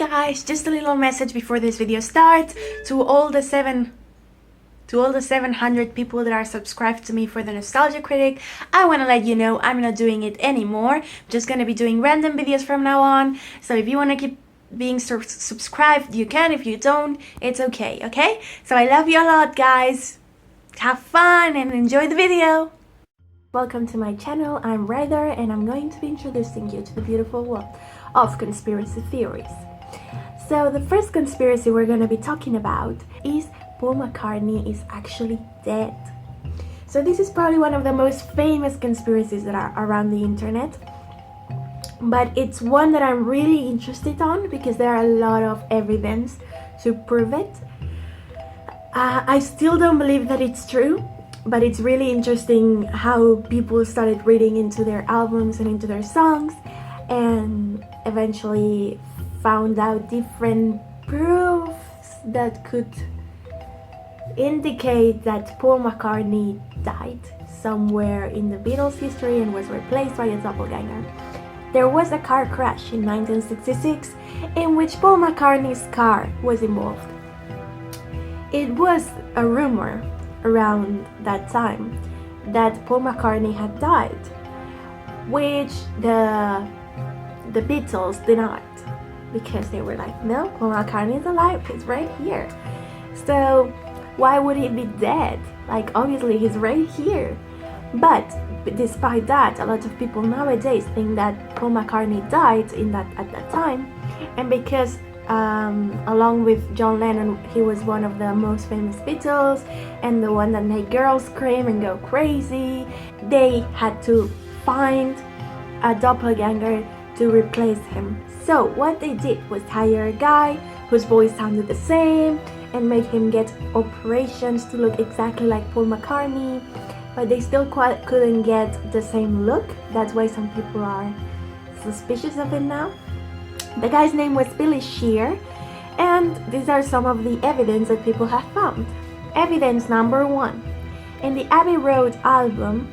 guys, just a little message before this video starts to all the 700 people that are subscribed to me for the Nostalgia Critic. I want to let you know I'm not doing it anymore. I'm just gonna be doing random videos from now on. So if you want to keep being subscribed, you can. If you don't, it's okay? So I love you a lot, guys. Have fun and enjoy the video. Welcome to my channel. I'm Ryder and I'm going to be introducing you to the beautiful world of conspiracy theories. So the first conspiracy we're going to be talking about is Paul McCartney is actually dead. So this is probably one of the most famous conspiracies that are around the internet, but it's one that I'm really interested on because there are a lot of evidence to prove it. I still don't believe that it's true, but it's really interesting how people started reading into their albums and into their songs and eventually found out different proofs that could indicate that Paul McCartney died somewhere in the Beatles' history and was replaced by a doppelganger. There was a car crash in 1966 in which Paul McCartney's car was involved. It was a rumor around that time that Paul McCartney had died, which the Beatles denied because they were like, no, Paul McCartney is alive, he's right here. So why would he be dead? Like, obviously he's right here. But despite that, a lot of people nowadays think that Paul McCartney died at that time, and because along with John Lennon, he was one of the most famous Beatles and the one that made girls scream and go crazy, they had to find a doppelganger to replace him. So what they did was hire a guy whose voice sounded the same and made him get operations to look exactly like Paul McCartney, but they still couldn't get the same look. That's why some people are suspicious of it now. The guy's name was Billy Shear, and these are some of the evidence that people have found. Evidence number 1. In the Abbey Road album,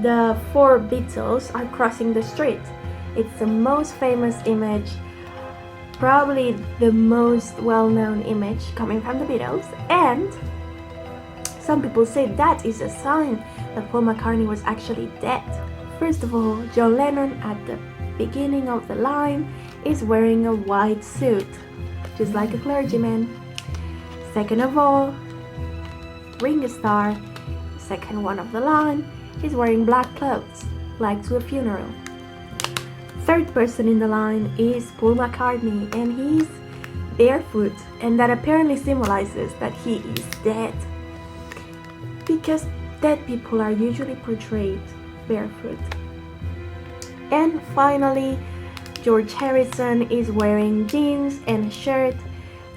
the 4 Beatles are crossing the street. It's the most famous image, probably the most well-known image coming from the Beatles, and some people say that is a sign that Paul McCartney was actually dead. First of all, John Lennon at the beginning of the line is wearing a white suit, just like a clergyman. Second of all, Ringo Starr, second one of the line, is wearing black clothes, like to a funeral. Third person in the line is Paul McCartney, and he's barefoot, and that apparently symbolizes that he is dead, because dead people are usually portrayed barefoot. And finally, George Harrison is wearing jeans and a shirt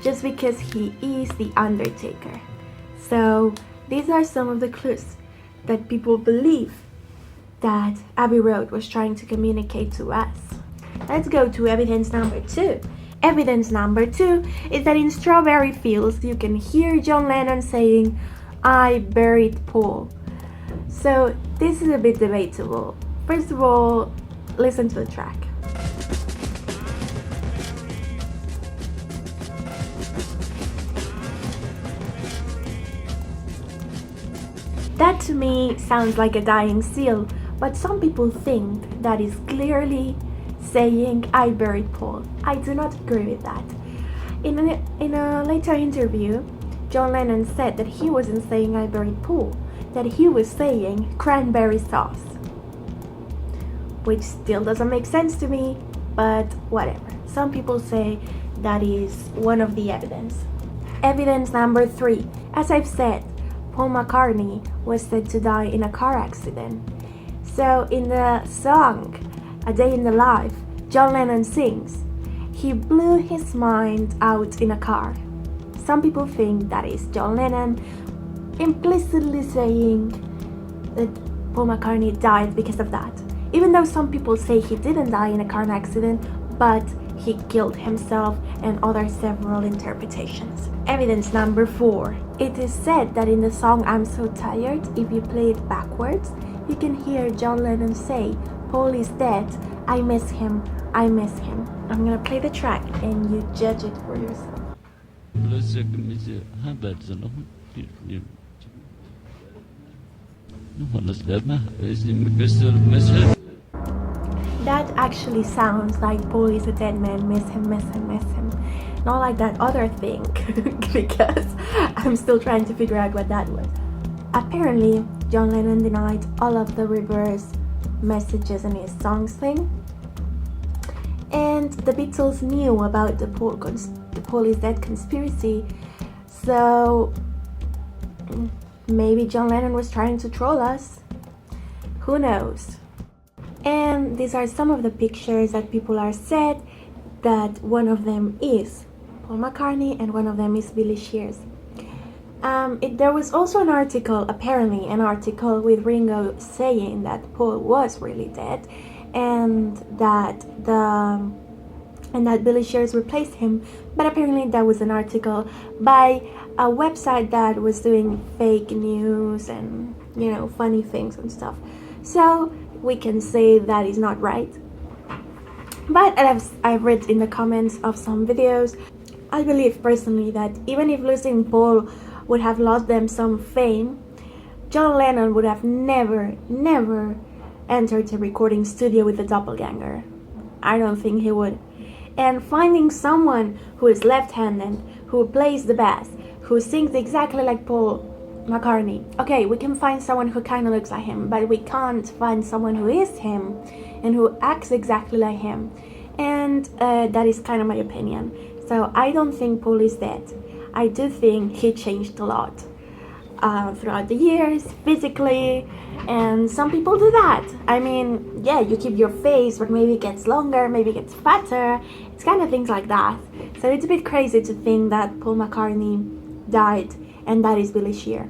just because he is the Undertaker. So these are some of the clues that people believe that Abbey Road was trying to communicate to us. Let's go to evidence number 2. Evidence number 2 is that in Strawberry Fields you can hear John Lennon saying, "I buried Paul." So this is a bit debatable. First of all, listen to the track. That to me sounds like a dying seal, but some people think that is clearly saying, "I buried Paul." I do not agree with that. In a later interview, John Lennon said that he wasn't saying "I buried Paul," that he was saying "cranberry sauce," which still doesn't make sense to me, but whatever. Some people say that is one of the evidence. Evidence number 3. As I've said, Paul McCartney was said to die in a car accident. So in the song A Day in the Life, John Lennon sings, "He blew his mind out in a car." Some people think that is John Lennon implicitly saying that Paul McCartney died because of that, even though some people say he didn't die in a car accident, but he killed himself, and other several interpretations. Evidence number 4. It is said that in the song I'm So Tired, if you play it backwards, you can hear John Lennon say, "Paul is dead, I miss him, I miss him." I'm gonna play the track and you judge it for yourself. That actually sounds like Paul is a dead man, miss him, miss him, miss him. Not like that other thing, because I'm still trying to figure out what that was. Apparently, John Lennon denied all of the reverse messages in his songs thing. And the Beatles knew about the Paul is dead conspiracy, so maybe John Lennon was trying to troll us. Who knows? And these are some of the pictures that people are said that one of them is Paul McCartney and one of them is Billy Shears. There was also an article, apparently an article with Ringo saying that Paul was really dead and that Billy Shears replaced him, but apparently that was an article by a website that was doing fake news and, you know, funny things and stuff. So we can say that is not right. But as I've read in the comments of some videos, I believe personally that even if losing Paul would have lost them some fame, John Lennon would have never entered a recording studio with a doppelganger. I don't think he would. And finding someone who is left-handed, who plays the bass, who sings exactly like Paul McCartney. Okay, we can find someone who kind of looks like him, but we can't find someone who is him and who acts exactly like him. And that is kind of my opinion. So I don't think Paul is dead. I do think he changed a lot throughout the years, physically, and some people do that. I mean, yeah, you keep your face, but maybe it gets longer, maybe it gets fatter. It's kind of things like that. So it's a bit crazy to think that Paul McCartney died and that is Billy Shear.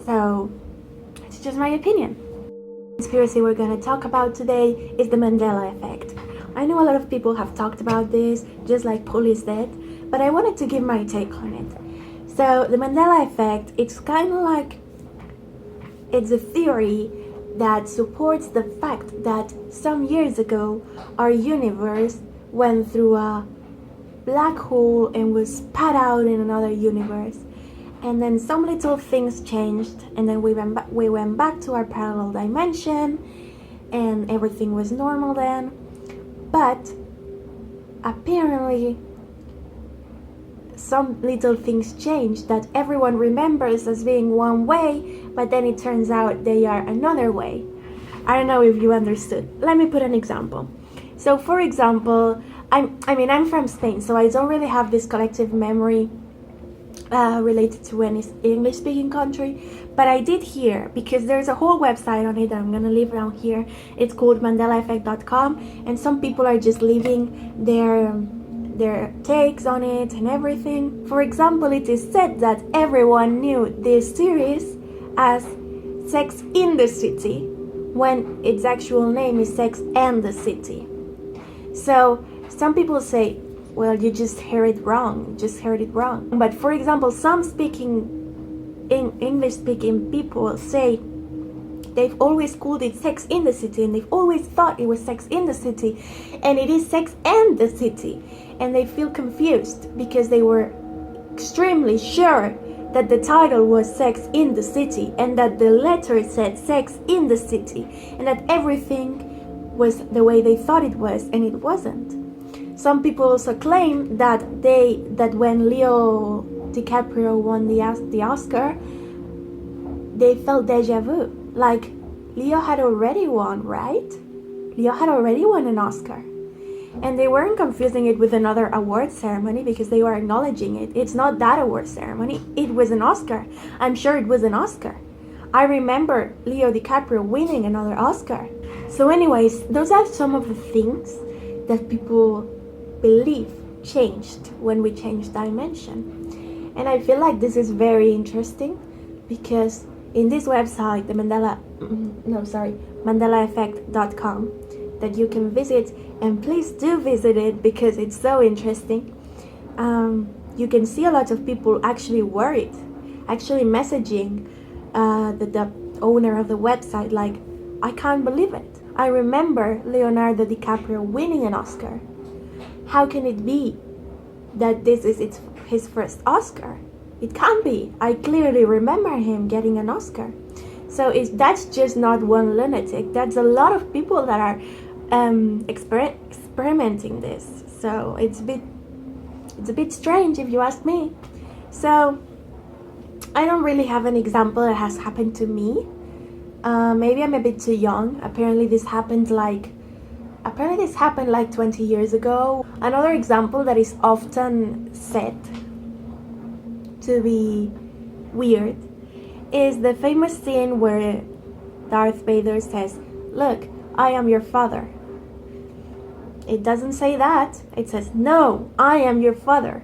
So it's just my opinion. The conspiracy we're going to talk about today is the Mandela effect. I know a lot of people have talked about this, just like Paul is dead, but I wanted to give my take on it. So the Mandela effect, it's kind of like, it's a theory that supports the fact that some years ago our universe went through a black hole and was spat out in another universe. And then some little things changed, and then we went back to our parallel dimension, and everything was normal then. But apparently some little things changed that everyone remembers as being one way, but then it turns out they are another way. I don't know if you understood. Let me put an example. So for example, I'm from Spain, so I don't really have this collective memory related to any English-speaking country, but I did hear, because there's a whole website on it that I'm gonna leave down here. It's called MandelaEffect.com, and some people are just leaving their takes on it and everything. For example, it is said that everyone knew this series as Sex in the City, when its actual name is Sex and the City. So some people say, well, you just heard it wrong, But for example, some English-speaking people say they've always called it Sex in the City, and they've always thought it was Sex in the City, and it is Sex and the City. And they feel confused because they were extremely sure that the title was Sex in the City, and that the letter said Sex in the City, and that everything was the way they thought it was, and it wasn't. Some people also claim that when Leo DiCaprio won the Oscar, they felt deja vu. Like, Leo had already won, right? Leo had already won an Oscar. And they weren't confusing it with another award ceremony because they were acknowledging it. It's not that award ceremony. It was an Oscar. I'm sure it was an Oscar. I remember Leo DiCaprio winning another Oscar. So anyways, those are some of the things that people believe changed when we changed dimension. And I feel like this is very interesting because in this website, MandelaEffect.com, that you can visit, and please do visit it because it's so interesting. You can see a lot of people actually worried, actually messaging the owner of the website like, I can't believe it. I remember Leonardo DiCaprio winning an Oscar. how can it be that this is his first Oscar? It can't be. I clearly remember him getting an Oscar. So that's just not one lunatic. That's a lot of people that are experimenting this. So it's a bit strange if you ask me. So I don't really have an example that has happened to me. Maybe I'm a bit too young. Apparently this happened like 20 years ago. Another example that is often said to be weird is the famous scene where Darth Vader says, "Look, I am your father." It doesn't say that. It says, "No, I am your father."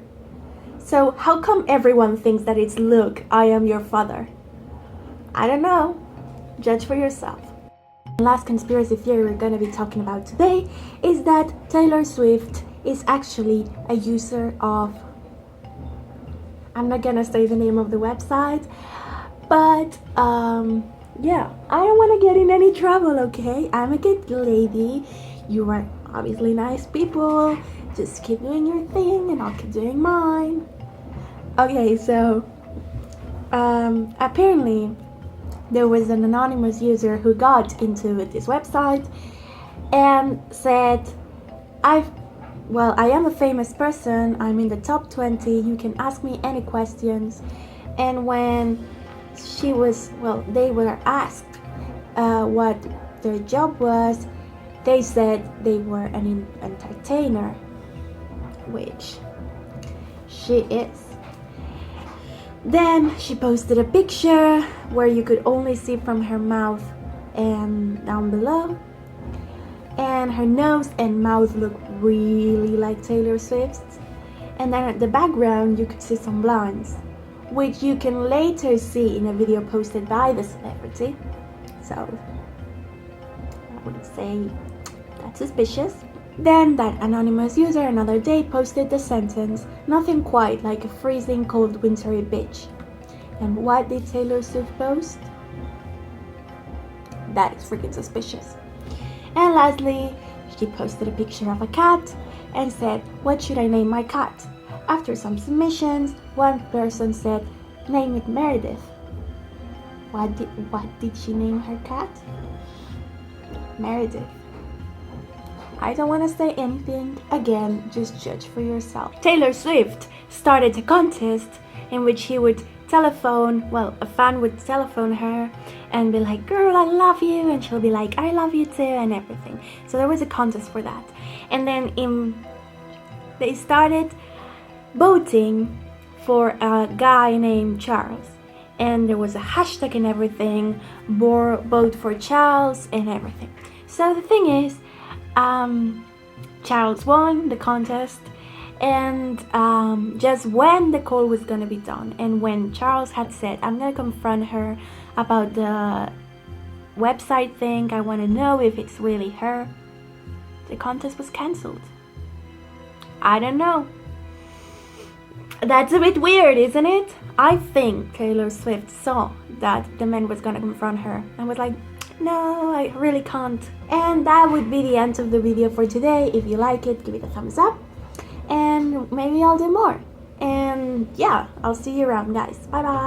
So how come everyone thinks that it's, "Look, I am your father"? I don't know. Judge for yourself. The last conspiracy theory we're going to be talking about today is that Taylor Swift is actually a user of, I'm not gonna say the name of the website, but yeah, I don't want to get in any trouble, okay? I'm a good lady. You are obviously nice people. Just keep doing your thing and I'll keep doing mine. Okay, so apparently there was an anonymous user who got into this website and said, I am a famous person, I'm in the top 20, you can ask me any questions. And when they were asked what their job was, they said they were an entertainer, which she is. Then she posted a picture where you could only see from her mouth and down below, and her nose and mouth look really like Taylor Swift's. And then at the background you could see some blinds, which you can later see in a video posted by the celebrity. So I would say that's suspicious. Then that anonymous user another day posted the sentence, "Nothing quite like a freezing cold wintry beach." And what did Taylor Swift post? That is freaking suspicious. And lastly, she posted a picture of a cat and said, "What should I name my cat?" After some submissions, one person said, "Name it Meredith." What did she name her cat? Meredith. I don't want to say anything. Again, just judge for yourself. Taylor Swift started a contest in which a fan would telephone her and be like, "Girl, I love you," and she'll be like, "I love you too," and everything. So there was a contest for that. And then they started voting for a guy named Charles. And there was a hashtag and everything, vote for Charles and everything. So the thing is, Charles won the contest, and just when the call was gonna be done, and when Charles had said, "I'm gonna confront her about the website thing, I want to know if it's really her," the contest was cancelled. I don't know. That's a bit weird, isn't it? I think Taylor Swift saw that the man was gonna confront her and was like, "No, I really can't." And that would be the end of the video for today. If you like it, give it a thumbs up, and maybe I'll do more. And yeah, I'll see you around, guys. Bye bye.